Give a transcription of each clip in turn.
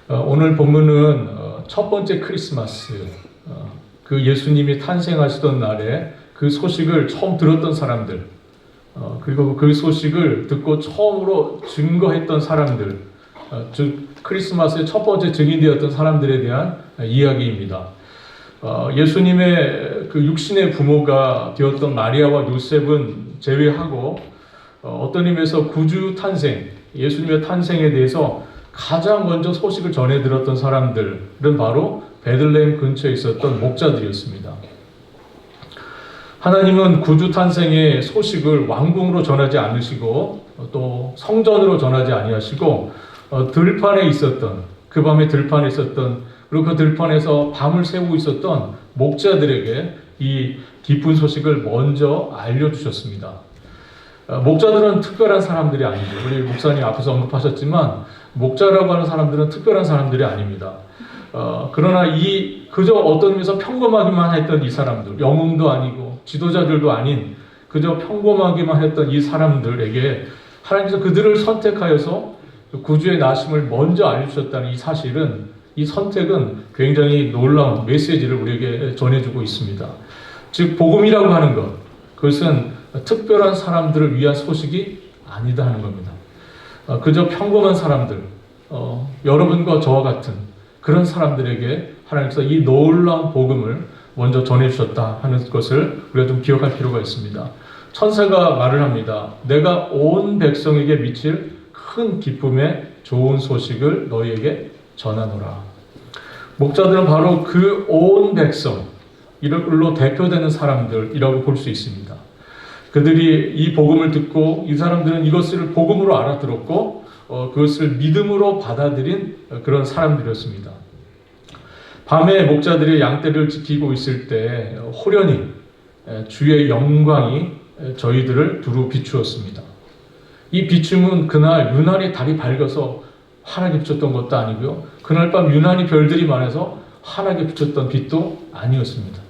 오늘 본문은 첫 번째 크리스마스, 그 예수님이 탄생하시던 날에 그 소식을 처음 들었던 사람들, 그리고 그 소식을 듣고 처음으로 증거했던 사람들, 즉 크리스마스의 첫 번째 증인되었던 사람들에 대한 이야기입니다. 예수님의 그 육신의 부모가 되었던 마리아와 요셉은 제외하고 어떤 의미에서 구주 탄생, 예수님의 탄생에 대해서 가장 먼저 소식을 전해 들었던 사람들은 바로 베들레헴 근처에 있었던 목자들이었습니다. 하나님은 구주 탄생의 소식을 왕궁으로 전하지 않으시고 또 성전으로 전하지 아니하시고 들판에 있었던, 그 밤에 들판에 있었던, 그리고 그 들판에서 밤을 새우고 있었던 목자들에게 이 기쁜 소식을 먼저 알려주셨습니다. 목자들은 특별한 사람들이 아니죠. 우리 목사님 앞에서 언급하셨지만 목자라고 하는 사람들은 특별한 사람들이 아닙니다. 그러나 그저 어떤 의미에서 평범하기만 했던 이 사람들, 영웅도 아니고 지도자들도 아닌 그저 평범하기만 했던 이 사람들에게 하나님께서 그들을 선택하여서 구주의 나심을 먼저 알려주셨다는 이 사실은, 이 선택은 굉장히 놀라운 메시지를 우리에게 전해주고 있습니다. 즉 복음이라고 하는 것, 그것은 특별한 사람들을 위한 소식이 아니다 하는 겁니다. 그저 평범한 사람들, 여러분과 저와 같은 그런 사람들에게 하나님께서 이 놀라운 복음을 먼저 전해주셨다 하는 것을 우리가 좀 기억할 필요가 있습니다. 천사가 말을 합니다. 내가 온 백성에게 미칠 큰 기쁨의 좋은 소식을 너희에게 전하노라. 목자들은 바로 그 온 백성, 이걸로 대표되는 사람들이라고 볼 수 있습니다. 그들이 이 복음을 듣고 이 사람들은 이것을 복음으로 알아들었고 그것을 믿음으로 받아들인 그런 사람들이었습니다. 밤에 목자들이 양떼를 지키고 있을 때 호련히 주의 영광이 저희들을 두루 비추었습니다. 이 비춤은 그날 유난히 달이 밝아서 환하게 비쳤던 것도 아니고요. 그날 밤 유난히 별들이 많아서 환하게 비쳤던 빛도 아니었습니다.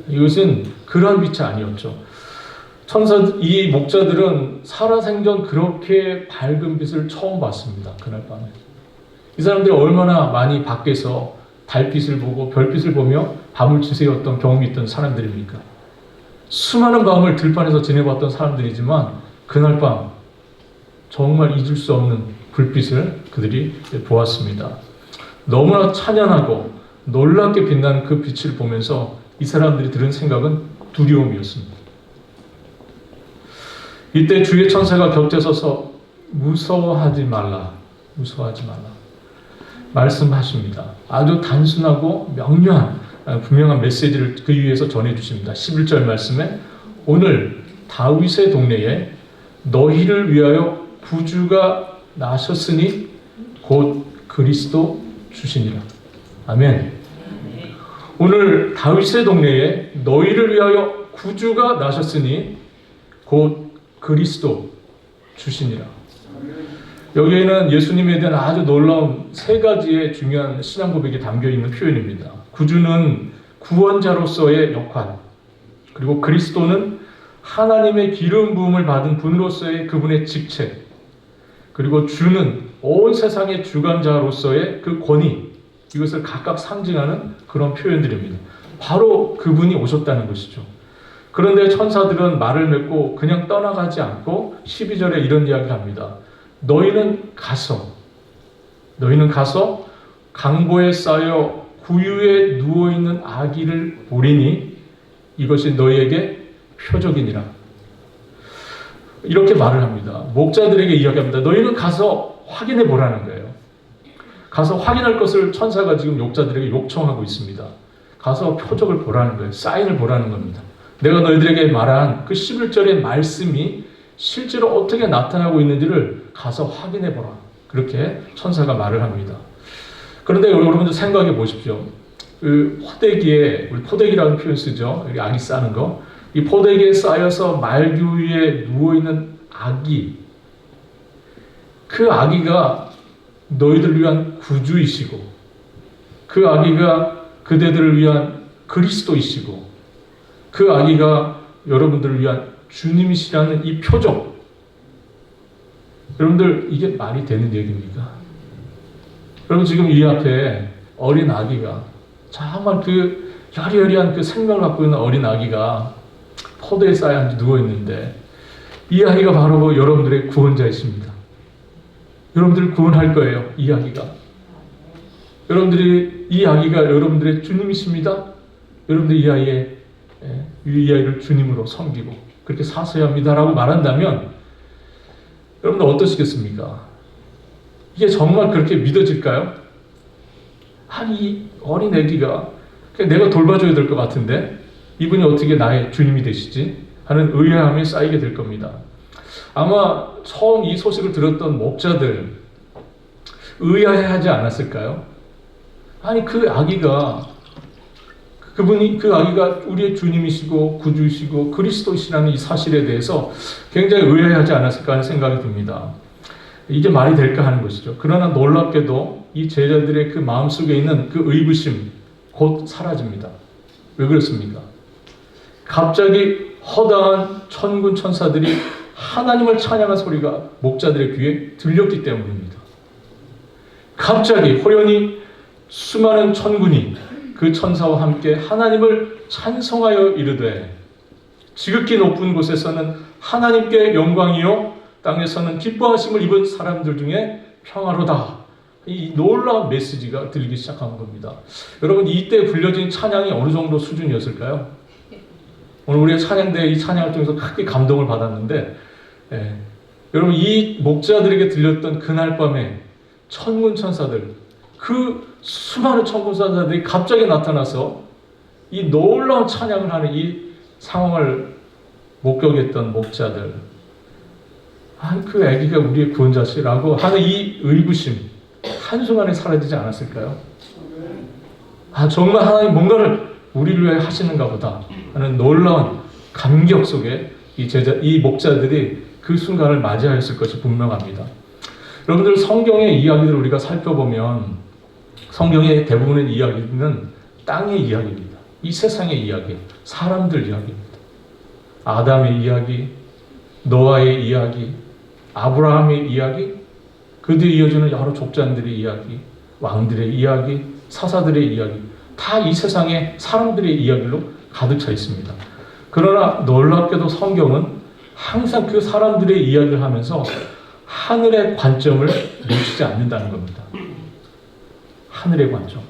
이것은 그러한 빛이 아니었죠. 이 목자들은 살아생전 그렇게 밝은 빛을 처음 봤습니다. 그날 밤에. 이 사람들이 얼마나 많이 밖에서 달빛을 보고 별빛을 보며 밤을 지새웠던 경험이 있던 사람들입니까? 수많은 밤을 들판에서 지내봤던 사람들이지만 그날 밤 정말 잊을 수 없는 불빛을 그들이 보았습니다. 너무나 찬연하고 놀랍게 빛나는 그 빛을 보면서 이 사람들이 들은 생각은 두려움이었습니다. 이때 주의 천사가 곁에 서서 무서워하지 말라 말씀하십니다. 아주 단순하고 명료한 분명한 메시지를 그 위에서 전해주십니다. 11절 말씀에 오늘 다윗의 동네에 너희를 위하여 구주가 나셨으니 곧 그리스도 주시니라. 아멘. 오늘 다윗의 동네에 너희를 위하여 구주가 나셨으니 곧 그리스도 주시니라. 여기에는 예수님에 대한 아주 놀라운 세 가지의 중요한 신앙 고백이 담겨 있는 표현입니다. 구주는 구원자로서의 역할, 그리고 그리스도는 하나님의 기름 부음을 받은 분으로서의 그분의 직책, 그리고 주는 온 세상의 주관자로서의 그 권위, 이것을 각각 상징하는 그런 표현들입니다. 바로 그분이 오셨다는 것이죠. 그런데 천사들은 말을 맺고 그냥 떠나가지 않고 12절에 이런 이야기를 합니다. 너희는 가서 강보에 쌓여 구유에 누워있는 아기를 보리니 이것이 너희에게 표적이니라. 이렇게 말을 합니다. 목자들에게 이야기합니다. 너희는 가서 확인해 보라는 거예요. 가서 확인할 것을 천사가 지금 목자들에게 요청하고 있습니다. 가서 표적을 보라는 거예요. 사인을 보라는 겁니다. 내가 너희들에게 말한 그 11절의 말씀이 실제로 어떻게 나타나고 있는지를 가서 확인해 보라. 그렇게 천사가 말을 합니다. 그런데 여러분들 생각해 보십시오. 그 포대기에, 우리 포대기라는 표현 쓰죠. 여기 아기 싸는 거. 이 포대기에 쌓여서 말교 위에 누워있는 아기. 그 아기가 너희들을 위한 구주이시고, 그 아기가 그대들을 위한 그리스도이시고, 그 아기가 여러분들을 위한 주님이시라는 이 표적. 여러분들 이게 말이 되는 얘기입니까? 여러분 지금 이 앞에 어린 아기가 정말 그 여리여리한 그 생명을 갖고 있는 어린 아기가 포도에 쌓여 누워 있는데 이 아이가 바로 여러분들의 구원자이십니다. 여러분들을 구원할 거예요. 이 아기가. 여러분들이 이 아기가 여러분들의 주님이십니다. 여러분들이 이 아이를 주님으로 섬기고 그렇게 사셔야 합니다라고 말한다면 여러분들 어떠시겠습니까? 이게 정말 그렇게 믿어질까요? 이 어린 아기가 내가 돌봐줘야 될 것 같은데 이분이 어떻게 나의 주님이 되시지? 하는 의아함이 쌓이게 될 겁니다. 아마 처음 이 소식을 들었던 목자들 의아해하지 않았을까요? 아니 그 아기가 우리의 주님이시고 구주이시고 그리스도시라는 이 사실에 대해서 굉장히 의아해하지 않았을까 하는 생각이 듭니다. 이게 말이 될까 하는 것이죠. 그러나 놀랍게도 이 제자들의 그 마음속에 있는 그 의구심 곧 사라집니다. 왜 그렇습니까? 갑자기 허다한 천군 천사들이 하나님을 찬양한 소리가 목자들의 귀에 들렸기 때문입니다. 갑자기 호련히 수많은 천군이 그 천사와 함께 하나님을 찬송하여 이르되 지극히 높은 곳에서는 하나님께 영광이요 땅에서는 기뻐하심을 입은 사람들 중에 평화로다. 이 놀라운 메시지가 들리기 시작한 겁니다. 여러분 이때 불려진 찬양이 어느 정도 수준이었을까요? 오늘 우리가 찬양대 이 찬양을 통해서 크게 감동을 받았는데 여러분 이 목자들에게 들렸던 그날 밤에 천군 천사들 그 수많은 천군 천사들이 갑자기 나타나서 이 놀라운 찬양을 하는 이 상황을 목격했던 목자들 그 아기가 우리의 구원자시라고 하는 이 의구심 한순간에 사라지지 않았을까요? 정말 하나님 뭔가를 우리를 위해 하시는가 보다 하는 놀라운 감격 속에 이 목자들이 그 순간을 맞이하였을 것이 분명합니다. 여러분들 성경의 이야기를 우리가 살펴보면 성경의 대부분의 이야기는 땅의 이야기입니다. 이 세상의 이야기, 사람들 이야기입니다. 아담의 이야기, 노아의 이야기, 아브라함의 이야기, 그 뒤에 이어지는 여러 족장들의 이야기, 왕들의 이야기, 사사들의 이야기, 다 이 세상의 사람들의 이야기로 가득 차 있습니다. 그러나 놀랍게도 성경은 항상 그 사람들의 이야기를 하면서 하늘의 관점을 놓치지 않는다는 겁니다. 하늘의 관점.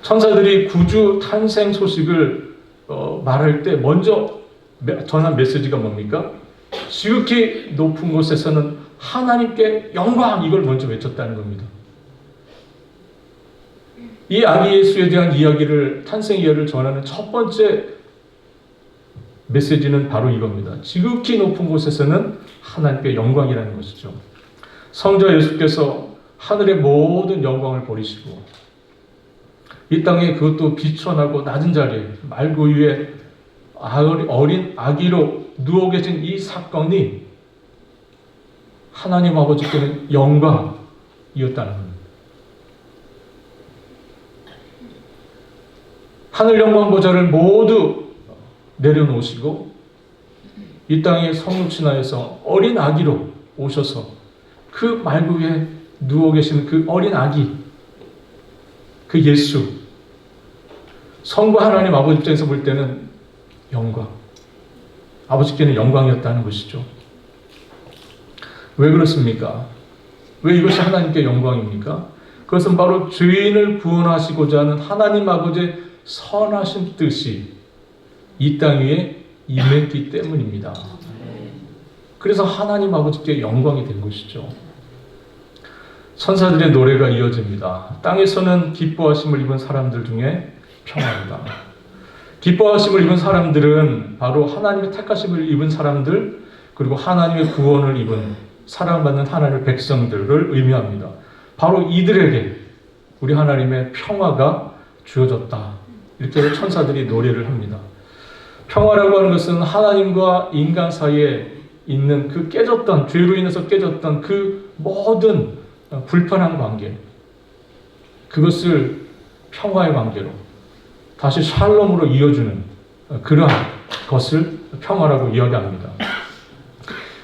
천사들이 구주 탄생 소식을 말할 때 먼저 전한 메시지가 뭡니까? 지극히 높은 곳에서는 하나님께 영광, 이걸 먼저 외쳤다는 겁니다. 이 아기 예수에 대한 이야기를, 탄생 이야기를 전하는 첫 번째 메시지는 바로 이겁니다. 지극히 높은 곳에서는 하나님께 영광이라는 것이죠. 성자 예수께서 하늘의 모든 영광을 버리시고 이 땅에 그것도 비천하고 낮은 자리에 말구 위에 어린 아기로 누워 계신 이 사건이 하나님 아버지께는 영광이었다는 겁니다. 하늘 영광 보좌를 모두 내려놓으시고 이 땅에 성육신하여서 어린 아기로 오셔서 그 말구 위에 누워 계시는 그 어린 아기, 그 예수, 성부 하나님 아버지 입장에서 볼 때는 영광, 아버지께는 영광이었다는 것이죠. 왜 그렇습니까? 왜 이것이 하나님께 영광입니까? 그것은 바로 죄인을 구원하시고자 하는 하나님 아버지의 선하신 뜻이 이 땅 위에 임했기 때문입니다. 그래서 하나님 아버지께 영광이 된 것이죠. 천사들의 노래가 이어집니다. 땅에서는 기뻐하심을 입은 사람들 중에 평안이다. 기뻐하심을 입은 사람들은 바로 하나님의 택하심을 입은 사람들, 그리고 하나님의 구원을 입은 사랑받는 하나님의 백성들을 의미합니다. 바로 이들에게 우리 하나님의 평화가 주어졌다. 이렇게 천사들이 노래를 합니다. 평화라고 하는 것은 하나님과 인간 사이에 있는 그 깨졌던, 죄로 인해서 깨졌던 그 모든 불편한 관계, 그것을 평화의 관계로 다시 샬롬으로 이어주는 그러한 것을 평화라고 이야기합니다.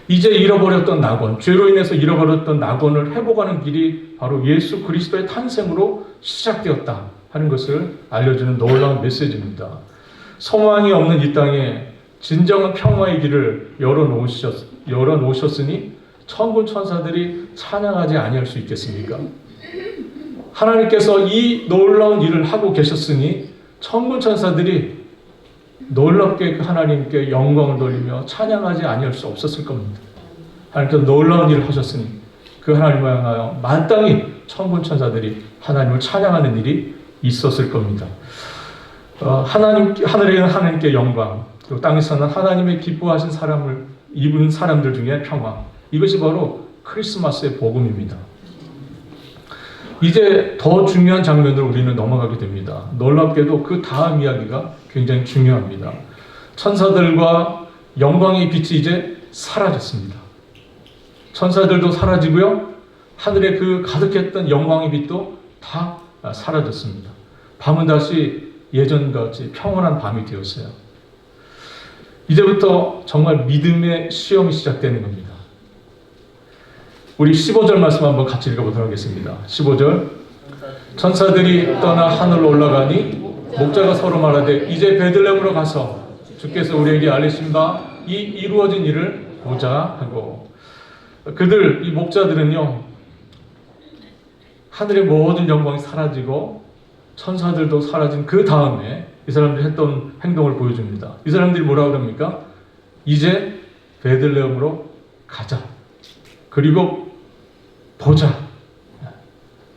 이제 잃어버렸던 낙원, 죄로 인해서 잃어버렸던 낙원을 회복하는 길이 바로 예수 그리스도의 탄생으로 시작되었다 하는 것을 알려주는 놀라운 메시지입니다. 소망이 없는 이 땅에 진정한 평화의 길을 열어놓으셨으니 천군 천사들이 찬양하지 아니할 수 있겠습니까? 하나님께서 이 놀라운 일을 하고 계셨으니 천군 천사들이 놀랍게 하나님께 영광을 돌리며 찬양하지 아니할 수 없었을 겁니다. 하나님께서 놀라운 일을 하셨으니 그 하나님을 향하여 마땅히 천군 천사들이 하나님을 찬양하는 일이 있었을 겁니다. 하늘에 있는 하나님께 영광, 그리고 땅에서는 하나님의 기뻐하신 사람을 입은 사람들 중에 평화, 이것이 바로 크리스마스의 복음입니다. 이제 더 중요한 장면으로 우리는 넘어가게 됩니다. 놀랍게도 그 다음 이야기가 굉장히 중요합니다. 천사들과 영광의 빛이 이제 사라졌습니다. 천사들도 사라지고요, 하늘에 그 가득했던 영광의 빛도 다 사라졌습니다. 밤은 다시 예전같이 평온한 밤이 되었어요. 이제부터 정말 믿음의 시험이 시작되는 겁니다. 우리 15절 말씀 한번 같이 읽어보도록 하겠습니다. 15절. 천사들이 떠나 하늘로 올라가니 목자가 서로 말하되 이제 베들레헴으로 가서 주께서 우리에게 알리신 바 이 이루어진 일을 보자 하고, 이 목자들은요, 하늘의 모든 영광이 사라지고 천사들도 사라진 그 다음에 이 사람들이 했던 행동을 보여줍니다. 이 사람들이 뭐라고 합니까? 이제 베들레헴으로 가자. 그리고 보자.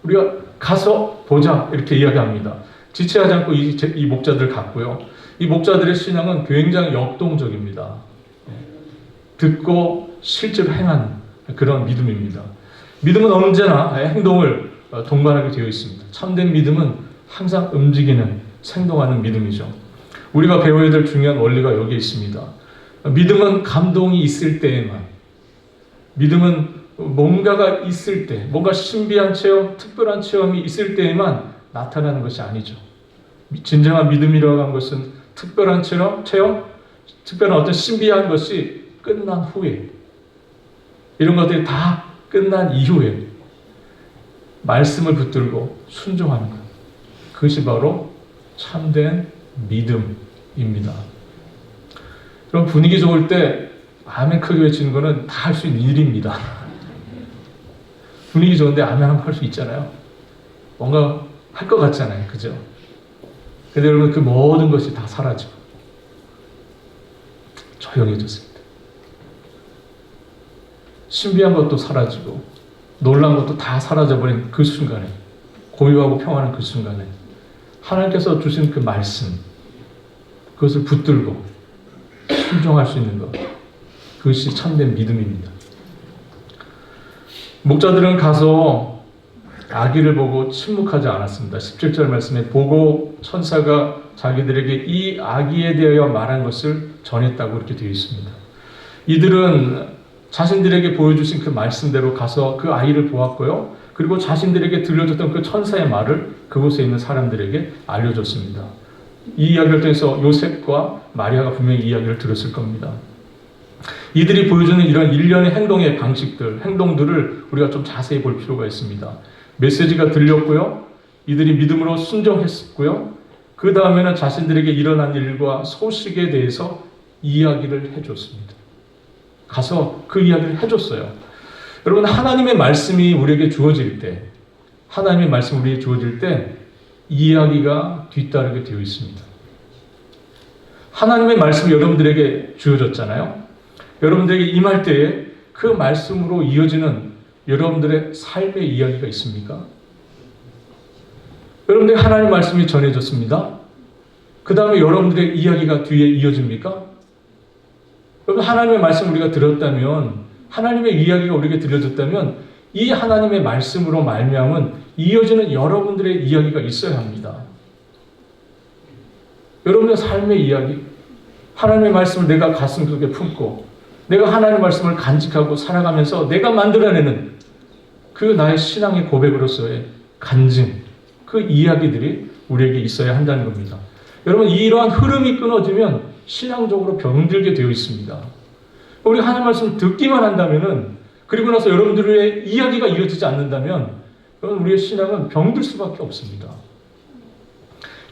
우리가 가서 보자. 이렇게 이야기합니다. 지체하지 않고 이 목자들 갔고요. 이 목자들의 신앙은 굉장히 역동적입니다. 듣고 실제로 행한 그런 믿음입니다. 믿음은 언제나 행동을 동반하게 되어 있습니다. 참된 믿음은 항상 움직이는, 생동하는 믿음이죠. 우리가 배워야 될 중요한 원리가 여기에 있습니다. 믿음은 감동이 있을 때에만, 믿음은 뭔가가 있을 때, 뭔가 신비한 체험, 특별한 체험이 있을 때에만 나타나는 것이 아니죠. 진정한 믿음이라고 하는 것은 특별한 체험, 특별한 어떤 신비한 것이 끝난 후에, 이런 것들이 다 끝난 이후에 말씀을 붙들고 순종하는 것, 그것이 바로 참된 믿음입니다. 그럼 분위기 좋을 때 아멘 크게 외치는 것은 다 할 수 있는 일입니다. 분위기 좋은데 아멘 한번 할 수 있잖아요. 뭔가 할 것 같잖아요. 그죠? 근데 여러분, 그 모든 것이 다 사라지고 조용해졌습니다. 신비한 것도 사라지고 놀란 것도 다 사라져버린 그 순간에, 고요하고 평안한 그 순간에 하나님께서 주신 그 말씀, 그것을 붙들고 순종할 수 있는 것, 그것이 참된 믿음입니다. 목자들은 가서 아기를 보고 침묵하지 않았습니다. 17절 말씀에 보고 천사가 자기들에게 이 아기에 대하여 말한 것을 전했다고 이렇게 되어 있습니다. 이들은 자신들에게 보여주신 그 말씀대로 가서 그 아이를 보았고요. 그리고 자신들에게 들려줬던 그 천사의 말을 그곳에 있는 사람들에게 알려줬습니다. 이 이야기를 통해서 요셉과 마리아가 분명히 이 이야기를 들었을 겁니다. 이들이 보여주는 이런 일련의 행동의 방식들, 행동들을 우리가 좀 자세히 볼 필요가 있습니다. 메시지가 들렸고요. 이들이 믿음으로 순종했고요. 그 다음에는 자신들에게 일어난 일과 소식에 대해서 이야기를 해줬습니다. 가서 그 이야기를 해줬어요. 여러분, 하나님의 말씀이 우리에게 주어질 때, 하나님의 말씀이 우리에게 주어질 때 이야기가 뒤따르게 되어 있습니다. 하나님의 말씀이 여러분들에게 주어졌잖아요. 여러분들에게 임할 때에 그 말씀으로 이어지는 여러분들의 삶의 이야기가 있습니까? 여러분들에게 하나님의 말씀이 전해졌습니다. 그 다음에 여러분들의 이야기가 뒤에 이어집니까? 여러분, 하나님의 말씀을 우리가 들었다면, 하나님의 이야기가 우리에게 들려졌다면 이 하나님의 말씀으로 말미암은 이어지는 여러분들의 이야기가 있어야 합니다. 여러분의 삶의 이야기, 하나님의 말씀을 내가 가슴 속에 품고 내가 하나님의 말씀을 간직하고 살아가면서 내가 만들어내는 그 나의 신앙의 고백으로서의 간증, 그 이야기들이 우리에게 있어야 한다는 겁니다. 여러분, 이러한 흐름이 끊어지면 신앙적으로 병들게 되어 있습니다. 우리가 하나님 말씀을 듣기만 한다면은, 그리고 나서 여러분들의 이야기가 이어지지 않는다면 여러분 우리의 신앙은 병들 수밖에 없습니다.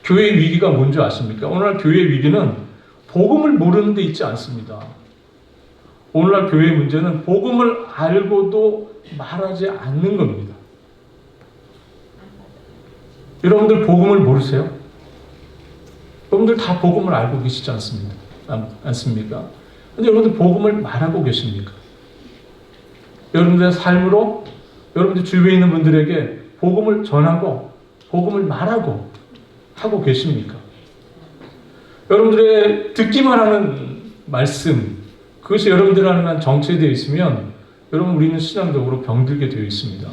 교회의 위기가 뭔지 아십니까? 오늘날 교회의 위기는 복음을 모르는 데 있지 않습니다. 오늘날 교회의 문제는 복음을 알고도 말하지 않는 겁니다. 여러분들 복음을 모르세요? 여러분들 다 복음을 알고 계시지 않습니까? 근데 여러분들 복음을 말하고 계십니까? 여러분들의 삶으로 여러분들 주위에 있는 분들에게 복음을 전하고 복음을 말하고 하고 계십니까? 여러분들의 듣기만 하는 말씀, 그것이 여러분들 안에만 정체되어 있으면 여러분 우리는 신앙적으로 병들게 되어 있습니다.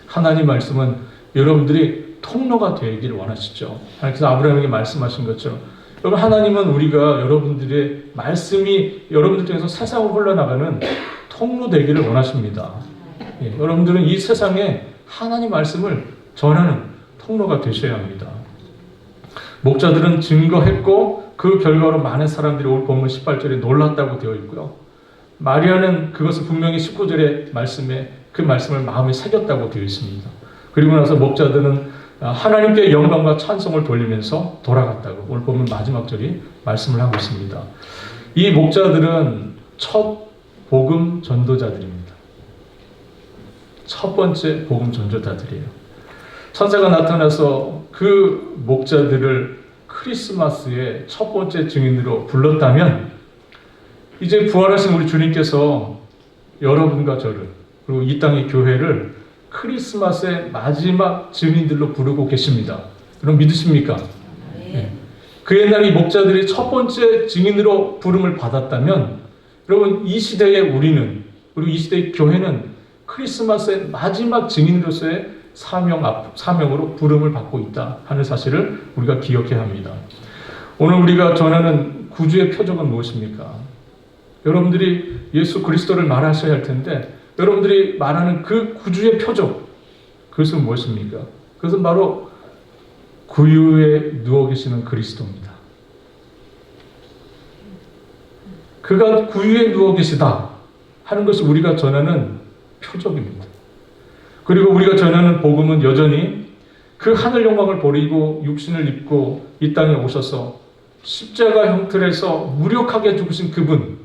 하나님 말씀은 여러분들이 통로가 되기를 원하시죠. 하나님께서 아브라함에게 말씀하신 것처럼 여러분 하나님은 우리가 여러분들의 말씀이 여러분들 통해서 세상을 흘러나가는 통로 되기를 원하십니다. 예, 여러분들은 이 세상에 하나님 말씀을 전하는 통로가 되셔야 합니다. 목자들은 증거했고 그 결과로 많은 사람들이 오늘 본문 18절에 놀랐다고 되어 있고요. 마리아는 그것을 분명히 19절의 말씀에 그 말씀을 마음에 새겼다고 되어 있습니다. 그리고 나서 목자들은 하나님께 영광과 찬송을 돌리면서 돌아갔다고 오늘 보면 마지막 절이 말씀을 하고 있습니다. 이 목자들은 첫 복음 전도자들입니다. 첫 번째 복음 전도자들이에요. 천사가 나타나서 그 목자들을 크리스마스의 첫 번째 증인으로 불렀다면 이제 부활하신 우리 주님께서 여러분과 저를 그리고 이 땅의 교회를 크리스마스의 마지막 증인들로 부르고 계십니다. 여러분 믿으십니까? 네. 그 옛날에 이 목자들이 첫 번째 증인으로 부름을 받았다면 여러분 이 시대의 우리는 그리고 이 시대의 교회는 크리스마스의 마지막 증인으로서의 사명으로 부름을 받고 있다 하는 사실을 우리가 기억해야 합니다. 오늘 우리가 전하는 구주의 표적은 무엇입니까? 여러분들이 예수 그리스도를 말하셔야 할 텐데 여러분들이 말하는 그 구주의 표적, 그것은 무엇입니까? 그것은 바로 구유에 누워 계시는 그리스도입니다. 그가 구유에 누워 계시다 하는 것이 우리가 전하는 표적입니다. 그리고 우리가 전하는 복음은 여전히 그 하늘 영광을 버리고 육신을 입고 이 땅에 오셔서 십자가 형틀에서 무력하게 죽으신 그분,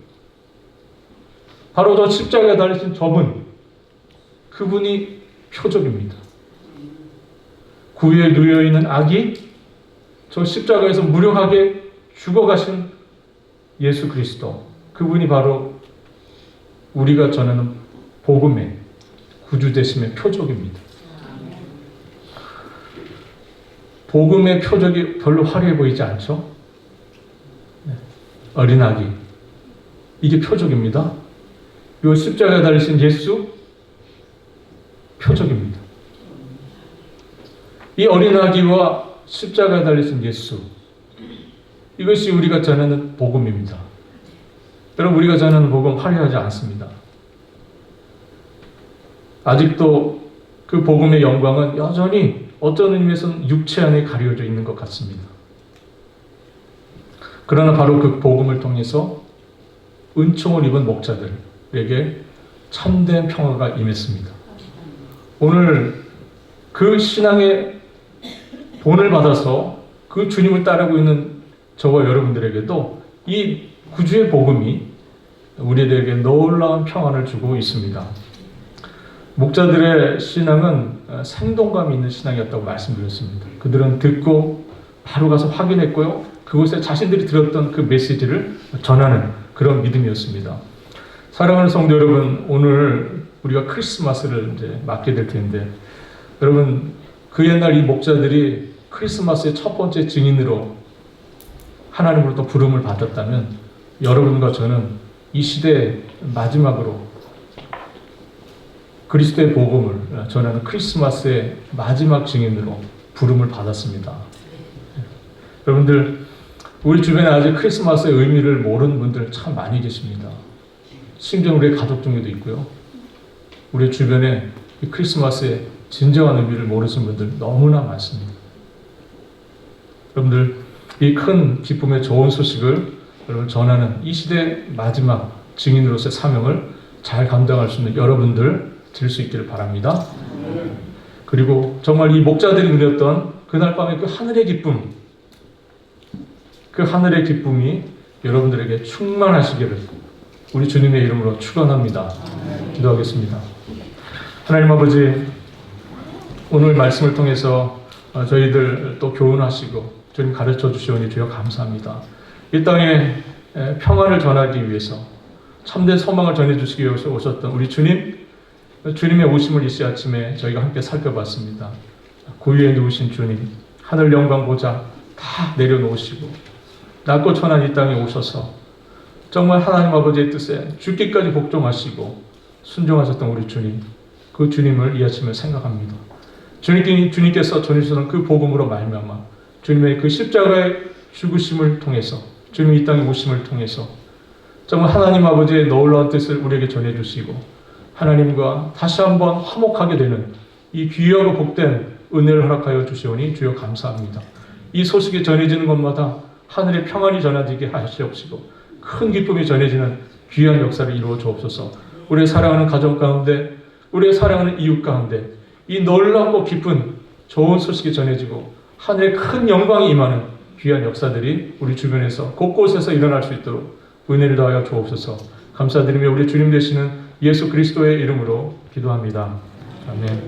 바로 저 십자가에 달리신 저분, 그분이 표적입니다. 구유에 누워있는 아기, 저 십자가에서 무력하게 죽어가신 예수 그리스도, 그분이 바로 우리가 전하는 복음의 구주되심의 표적입니다. 복음의 표적이 별로 화려해 보이지 않죠? 어린 아기, 이게 표적입니다. 이 십자가에 달리신 예수, 표적입니다. 이 어린 아기와 십자가에 달리신 예수, 이것이 우리가 전하는 복음입니다. 여러분 우리가 전하는 복음 화려하지 않습니다. 아직도 그 복음의 영광은 여전히 어떤 의미에서는 육체 안에 가려져 있는 것 같습니다. 그러나 바로 그 복음을 통해서 은총을 입은 목자들에게 참된 평화가 임했습니다. 오늘 그 신앙의 본을 받아서 그 주님을 따르고 있는 저와 여러분들에게도 이 구주의 복음이 우리들에게 놀라운 평안을 주고 있습니다. 목자들의 신앙은 생동감이 있는 신앙이었다고 말씀드렸습니다. 그들은 듣고 바로 가서 확인했고요. 그곳에 자신들이 들었던 그 메시지를 전하는 그런 믿음이었습니다. 사랑하는 성도 여러분, 오늘 우리가 크리스마스를 이제 맞게 될 텐데, 여러분 그 옛날 이 목자들이 크리스마스의 첫 번째 증인으로 하나님으로부터 부름을 받았다면 여러분과 저는 이 시대의 마지막으로 그리스도의 복음을 전하는 크리스마스의 마지막 증인으로 부름을 받았습니다. 여러분들 우리 주변에 아직 크리스마스의 의미를 모르는 분들 참 많이 계십니다. 심지어 우리 가족 중에도 있고요. 우리 주변에 이 크리스마스의 진정한 의미를 모르시는 분들 너무나 많습니다. 여러분들 이 큰 기쁨의 좋은 소식을 여러분 전하는 이 시대의 마지막 증인으로서의 사명을 잘 감당할 수 있는 여러분들 될 수 있기를 바랍니다. 그리고 정말 이 목자들이 누렸던 그날 밤의 그 하늘의 기쁨, 그 하늘의 기쁨이 여러분들에게 충만하시기를 우리 주님의 이름으로 축원합니다. 기도하겠습니다. 하나님 아버지, 오늘 말씀을 통해서 저희들 또 교훈하시고 주님 가르쳐 주시오니 주여 감사합니다. 이 땅에 평안을 전하기 위해서 참된 소망을 전해주시기 위해서 오셨던 우리 주님, 주님의 오심을 이 시 아침에 저희가 함께 살펴봤습니다. 고위에 누우신 주님, 하늘 영광 보좌 다 내려놓으시고 낮고 천한 이 땅에 오셔서 정말 하나님 아버지의 뜻에 죽기까지 복종하시고 순종하셨던 우리 주님, 그 주님을 이 아침에 생각합니다. 주님께서 전해주셨던 그 복음으로 말미암아 주님의 그 십자가의 죽으심을 통해서 주님이 이 땅에 오심을 통해서 정말 하나님 아버지의 놀라운 뜻을 우리에게 전해주시고 하나님과 다시 한번 화목하게 되는 이 귀하고 복된 은혜를 허락하여 주시오니 주여 감사합니다. 이 소식이 전해지는 것마다 하늘의 평안이 전해지게 하시옵시고 큰 기쁨이 전해지는 귀한 역사를 이루어 주옵소서. 우리의 사랑하는 가정 가운데, 우리의 사랑하는 이웃 가운데 이 놀랍고 깊은 좋은 소식이 전해지고 하늘의 큰 영광이 임하는 귀한 역사들이 우리 주변에서 곳곳에서 일어날 수 있도록 은혜를 더하여 주옵소서. 감사드리며 우리 주님 되시는 예수 그리스도의 이름으로 기도합니다. 아멘.